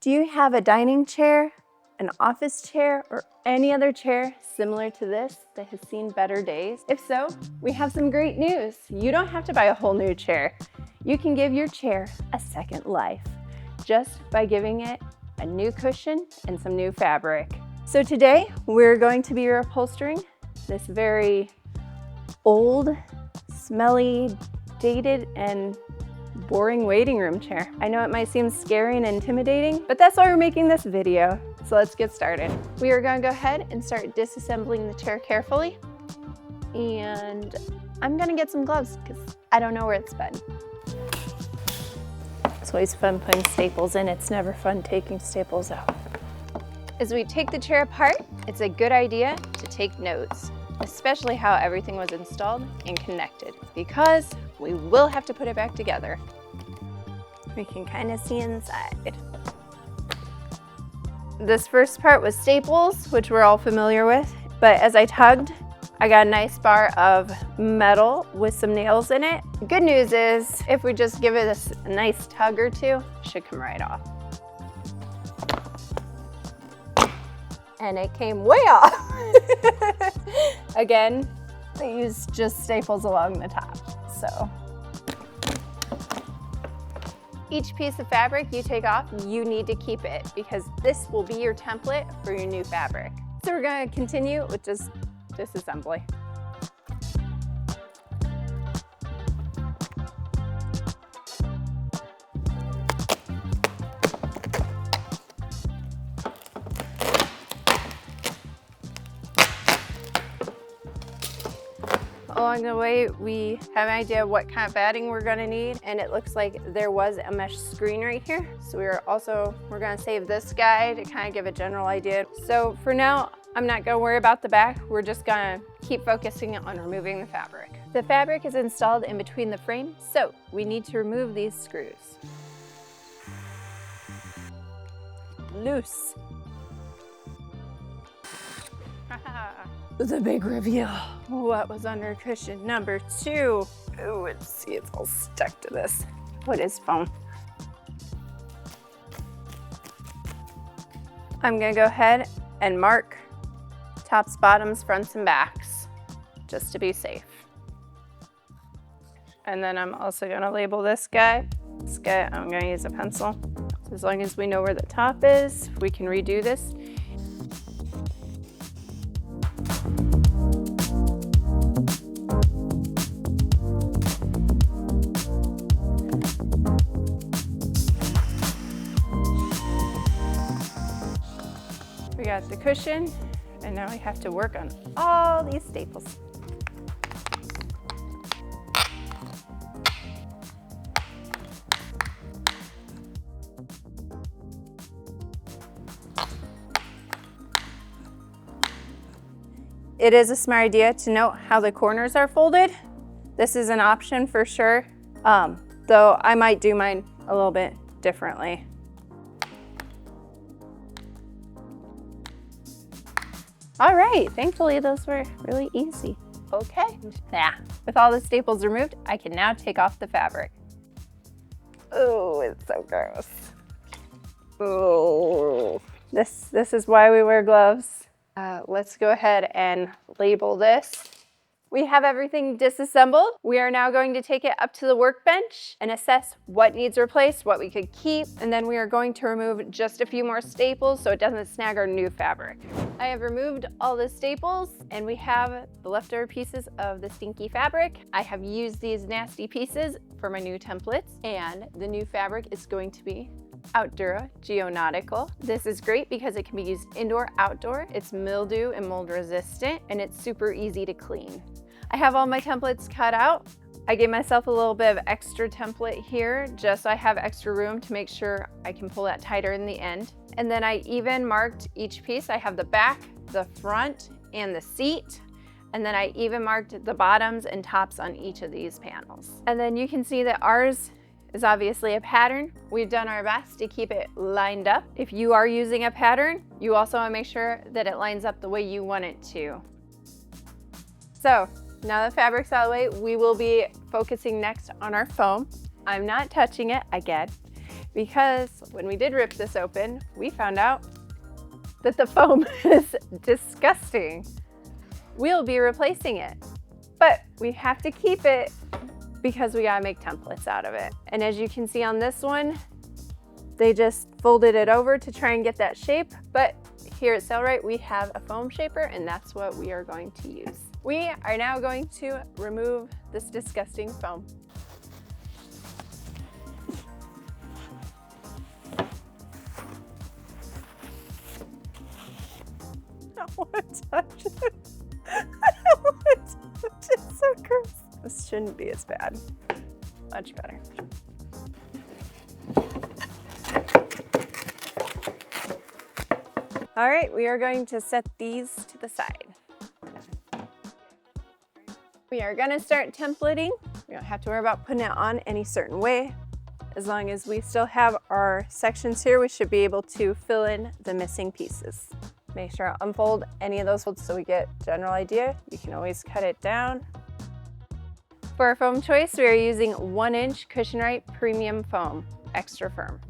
Do you have a dining chair, an office chair, or any other chair similar to this that has seen better days? If so, we have some great news. You don't have to buy a whole new chair. You can give your chair a second life just by giving it a new cushion and some new fabric. So today we're going to be reupholstering this very old, smelly, dated, and boring waiting room chair. I know it might seem scary and intimidating, but that's why we're making this video. So let's get started. We are going to go ahead and start disassembling the chair carefully. And I'm gonna get some gloves because I don't know where it's been. It's always fun putting staples in. It's never fun taking staples out. As we take the chair apart, it's a good idea to take notes, especially how everything was installed and connected, because we will have to put it back together. We can kind of see inside. This first part was staples, which we're all familiar with, but as I tugged, I got a nice bar of metal with some nails in it. Good news is, if we just give it a nice tug or two, it should come right off. And it came way off. Again, I used just staples along the top, so. Each piece of fabric you take off, you need to keep it because this will be your template for your new fabric. So we're gonna continue with just disassembly. Along the way, we have an idea of what kind of batting we're gonna need, and it looks like there was a mesh screen right here. So we're gonna save this guy to kind of give a general idea. So for now, I'm not gonna worry about the back. We're just gonna keep focusing on removing the fabric. The fabric is installed in between the frame, so we need to remove these screws. Loose. The big reveal. What was under cushion number 2? Oh, let's see, it's all stuck to this. What is foam? I'm gonna go ahead and mark tops, bottoms, fronts, and backs, just to be safe. And then I'm also gonna label this guy. This guy, I'm gonna use a pencil. So as long as we know where the top is, we can redo this. We got the cushion, and now we have to work on all these staples. It is a smart idea to note how the corners are folded. This is an option for sure, though I might do mine a little bit differently. All right, thankfully those were really easy. Okay, with all the staples removed, I can now take off the fabric. Oh, it's so gross. Oh, this is why we wear gloves. Let's go ahead and label this. We have everything disassembled. We are now going to take it up to the workbench and assess what needs replaced, what we could keep, and then we are going to remove just a few more staples so it doesn't snag our new fabric. I have removed all the staples and we have the leftover pieces of the stinky fabric. I have used these nasty pieces for my new templates, and the new fabric is going to be Outdura Geonautical. This is great because it can be used indoor, outdoor. It's mildew and mold resistant, and it's super easy to clean. I have all my templates cut out. I gave myself a little bit of extra template here just so I have extra room to make sure I can pull that tighter in the end. And then I even marked each piece. I have the back, the front, and the seat. And then I even marked the bottoms and tops on each of these panels. And then you can see that ours is obviously a pattern. We've done our best to keep it lined up. If you are using a pattern, you also want to make sure that it lines up the way you want it to. So now the fabric's out of the way, we will be focusing next on our foam. I'm not touching it again because when we did rip this open, we found out that the foam is disgusting. We'll be replacing it, but we have to keep it because we gotta make templates out of it. And as you can see on this one, they just folded it over to try and get that shape, but here at Sailrite, we have a foam shaper and that's what we are going to use. We are now going to remove this disgusting foam. I don't want to touch it. I don't want to touch it. It's so gross. This shouldn't be as bad. Much better. All right, we are going to set these to the side. We are gonna start templating. We don't have to worry about putting it on any certain way. As long as we still have our sections here, we should be able to fill in the missing pieces. Make sure to unfold any of those folds so we get a general idea. You can always cut it down. For our foam choice, we are using 1-inch Cushionrite Premium Foam, extra firm.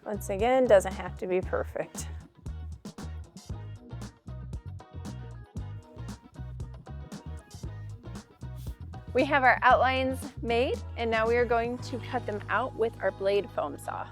Once again, doesn't have to be perfect. We have our outlines made, and now we are going to cut them out with our blade foam saw.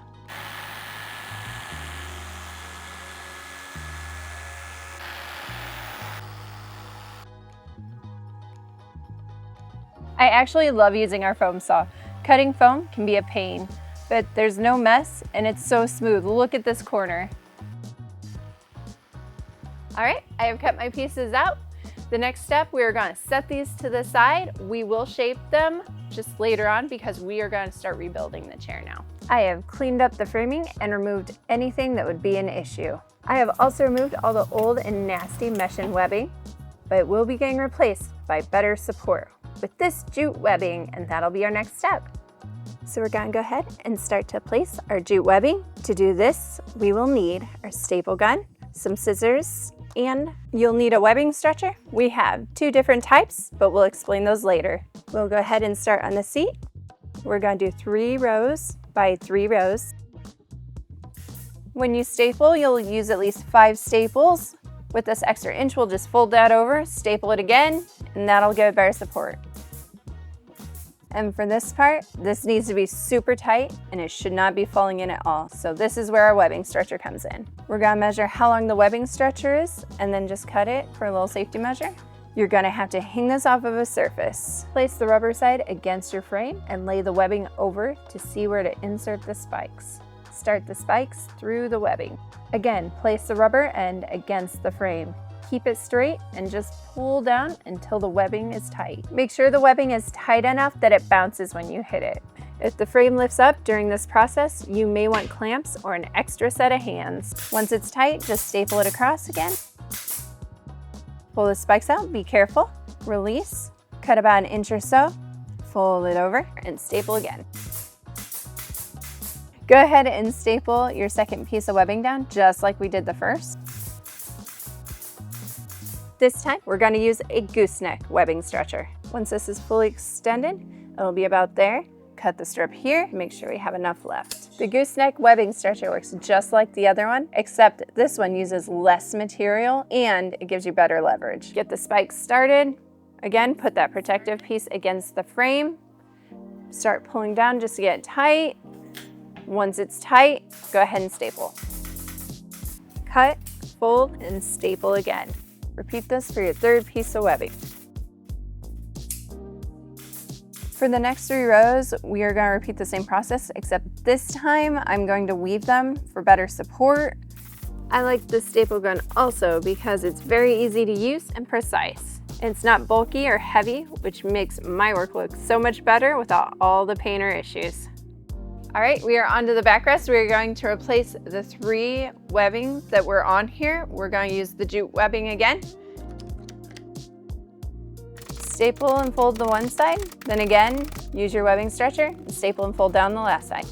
I actually love using our foam saw. Cutting foam can be a pain, but there's no mess and it's so smooth. Look at this corner. All right, I have cut my pieces out. The next step, we are gonna set these to the side. We will shape them just later on because we are gonna start rebuilding the chair now. I have cleaned up the framing and removed anything that would be an issue. I have also removed all the old and nasty mesh and webbing, but it will be getting replaced by better support with this jute webbing, and that'll be our next step. So we're gonna go ahead and start to place our jute webbing. To do this, we will need our staple gun, some scissors, and you'll need a webbing stretcher. We have 2 different types, but we'll explain those later. We'll go ahead and start on the seat. We're gonna do 3 rows by 3 rows. When you staple, you'll use at least 5 staples. With this extra inch, we'll just fold that over, staple it again, and that'll give it better support. And for this part, this needs to be super tight and it should not be falling in at all. So this is where our webbing stretcher comes in. We're gonna measure how long the webbing stretcher is and then just cut it for a little safety measure. You're gonna have to hang this off of a surface. Place the rubber side against your frame and lay the webbing over to see where to insert the spikes. Start the spikes through the webbing. Again, place the rubber end against the frame. Keep it straight and just pull down until the webbing is tight. Make sure the webbing is tight enough that it bounces when you hit it. If the frame lifts up during this process, you may want clamps or an extra set of hands. Once it's tight, just staple it across again. Pull the spikes out, be careful. Release, cut about 1 inch or so, fold it over and staple again. Go ahead and staple your second piece of webbing down just like we did the first. This time, we're gonna use a gooseneck webbing stretcher. Once this is fully extended, it'll be about there. Cut the strip here, make sure we have enough left. The gooseneck webbing stretcher works just like the other one, except this one uses less material and it gives you better leverage. Get the spikes started. Again, put that protective piece against the frame. Start pulling down just to get it tight. Once it's tight, go ahead and staple. Cut, fold, and staple again. Repeat this for your 3rd piece of webbing. For the next 3 rows, we are going to repeat the same process, except this time I'm going to weave them for better support. I like the staple gun also because it's very easy to use and precise. It's not bulky or heavy, which makes my work look so much better without all the pain or issues. All right, we are onto the backrest. We're going to replace the 3 webbing that were on here. We're going to use the jute webbing again. Staple and fold the one side. Then again, use your webbing stretcher and staple and fold down the last side.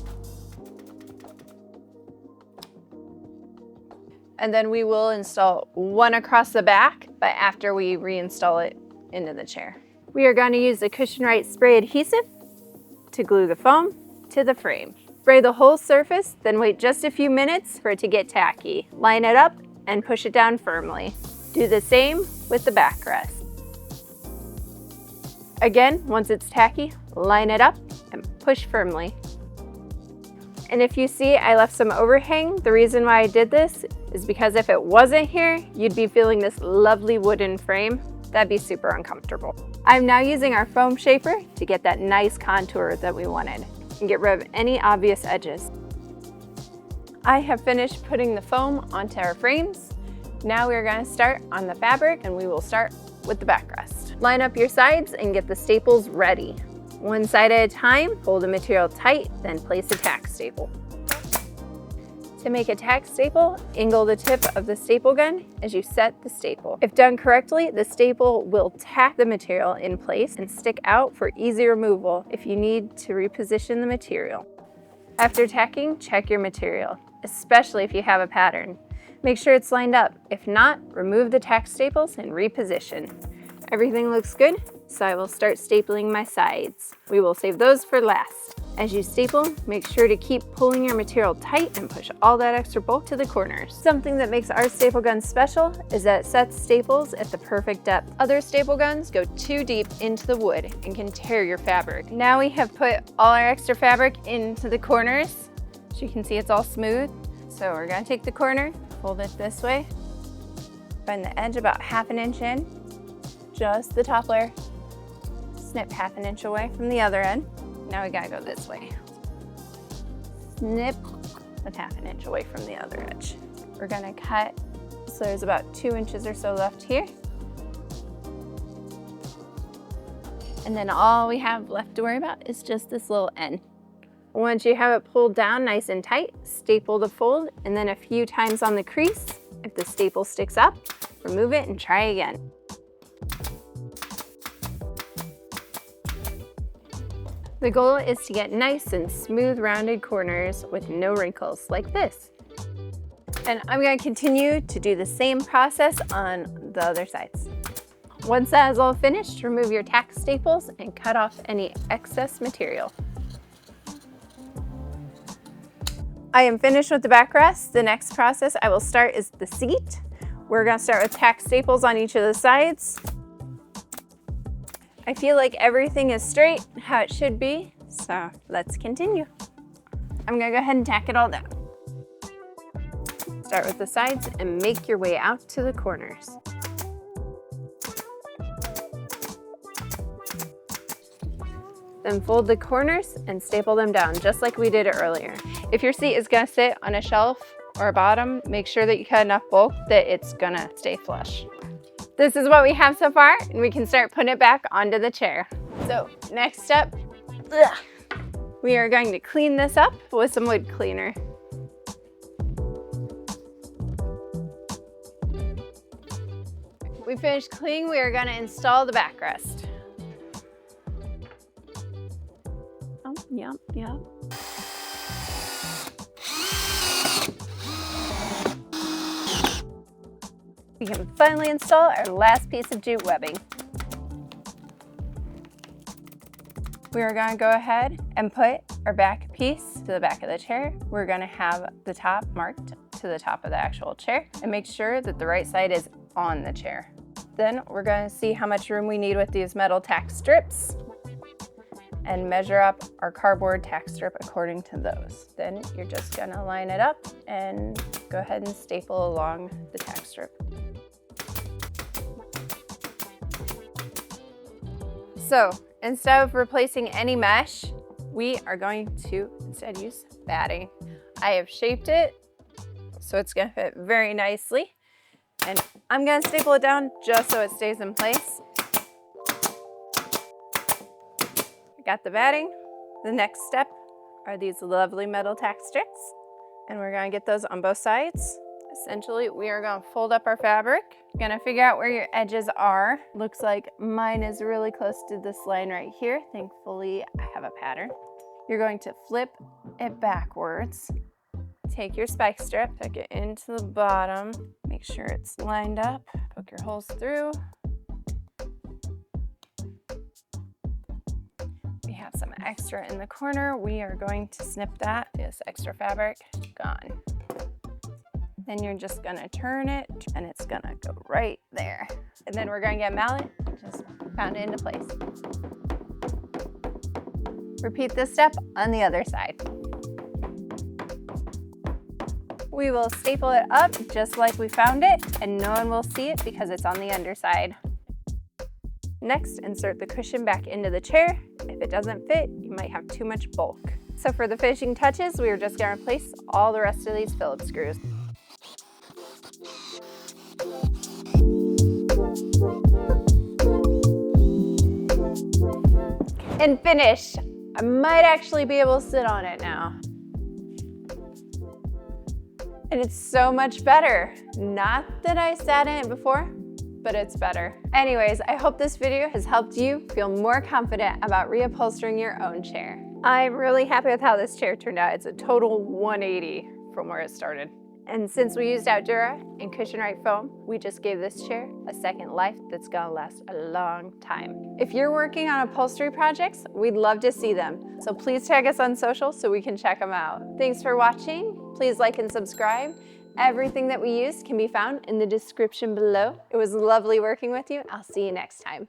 And then we will install one across the back, but after we reinstall it into the chair. We are going to use the Cushionrite spray adhesive to glue the foam to the frame. Spray the whole surface, then wait just a few minutes for it to get tacky. Line it up and push it down firmly. Do the same with the backrest. Again, once it's tacky, line it up and push firmly. And if you see I left some overhang, the reason why I did this is because if it wasn't here, you'd be feeling this lovely wooden frame. That'd be super uncomfortable. I'm now using our foam shaper to get that nice contour that we wanted and get rid of any obvious edges. I have finished putting the foam onto our frames. Now we're going to start on the fabric, and we will start with the backrest. Line up your sides and get the staples ready. One side at a time, hold the material tight, then place a tack staple. To make a tack staple, angle the tip of the staple gun as you set the staple. If done correctly, the staple will tack the material in place and stick out for easy removal if you need to reposition the material. After tacking, check your material, especially if you have a pattern. Make sure it's lined up. If not, remove the tack staples and reposition. Everything looks good, so I will start stapling my sides. We will save those for last. As you staple, make sure to keep pulling your material tight and push all that extra bulk to the corners. Something that makes our staple gun special is that it sets staples at the perfect depth. Other staple guns go too deep into the wood and can tear your fabric. Now we have put all our extra fabric into the corners. As you can see, it's all smooth. So we're gonna take the corner, fold it this way, find the edge about 1/2 inch in, just the top layer, snip 1/2 inch away from the other end. Now we gotta go this way. Snip with 1/2 inch away from the other edge. We're gonna cut, so there's about 2 inches or so left here. And then all we have left to worry about is just this little end. Once you have it pulled down nice and tight, staple the fold, and then a few times on the crease. If the staple sticks up, remove it and try again. The goal is to get nice and smooth rounded corners with no wrinkles like this. And I'm going to continue to do the same process on the other sides. Once that is all finished, remove your tack staples and cut off any excess material. I am finished with the backrest. The next process I will start is the seat. We're going to start with tack staples on each of the sides. I feel like everything is straight, how it should be, so let's continue. I'm gonna go ahead and tack it all down. Start with the sides and make your way out to the corners. Then fold the corners and staple them down, just like we did it earlier. If your seat is gonna sit on a shelf or a bottom, make sure that you cut enough bulk that it's gonna stay flush. This is what we have so far, and we can start putting it back onto the chair. So next step, we are going to clean this up with some wood cleaner. We finished cleaning, we are going to install the backrest. Oh, yep. We can finally install our last piece of jute webbing. We are going to go ahead and put our back piece to the back of the chair. We're going to have the top marked to the top of the actual chair and make sure that the right side is on the chair. Then we're going to see how much room we need with these metal tack strips and measure up our cardboard tack strip according to those. Then you're just going to line it up and go ahead and staple along the tack strip. So instead of replacing any mesh, we are going to instead use batting. I have shaped it so it's going to fit very nicely, and I'm going to staple it down just so it stays in place. I got the batting. The next step are these lovely metal tack strips, and we're going to get those on both sides. Essentially, we are going to fold up our fabric. You're going to figure out where your edges are. Looks like mine is really close to this line right here. Thankfully, I have a pattern. You're going to flip it backwards. Take your spike strip, tuck it into the bottom. Make sure it's lined up. Poke your holes through. We have some excess extra in the corner, we are going to snip that. This extra fabric, gone. Then you're just gonna turn it and it's gonna go right there. And then we're gonna get a mallet, just pound it into place. Repeat this step on the other side. We will staple it up just like we found it, and no one will see it because it's on the underside. Next, insert the cushion back into the chair. If it doesn't fit, you might have too much bulk. So for the finishing touches, we are just gonna replace all the rest of these Phillips screws. And finish. I might actually be able to sit on it now. And it's so much better. Not that I sat in it before, but it's better. Anyways, I hope this video has helped you feel more confident about reupholstering your own chair. I'm really happy with how this chair turned out. It's a total 180 from where it started. And since we used Outdura and Cushionrite foam, we just gave this chair a second life that's gonna last a long time. If you're working on upholstery projects, we'd love to see them. So please tag us on social so we can check them out. Thanks for watching. Please like and subscribe. Everything that we use can be found in the description below. It was lovely working with you. I'll see you next time.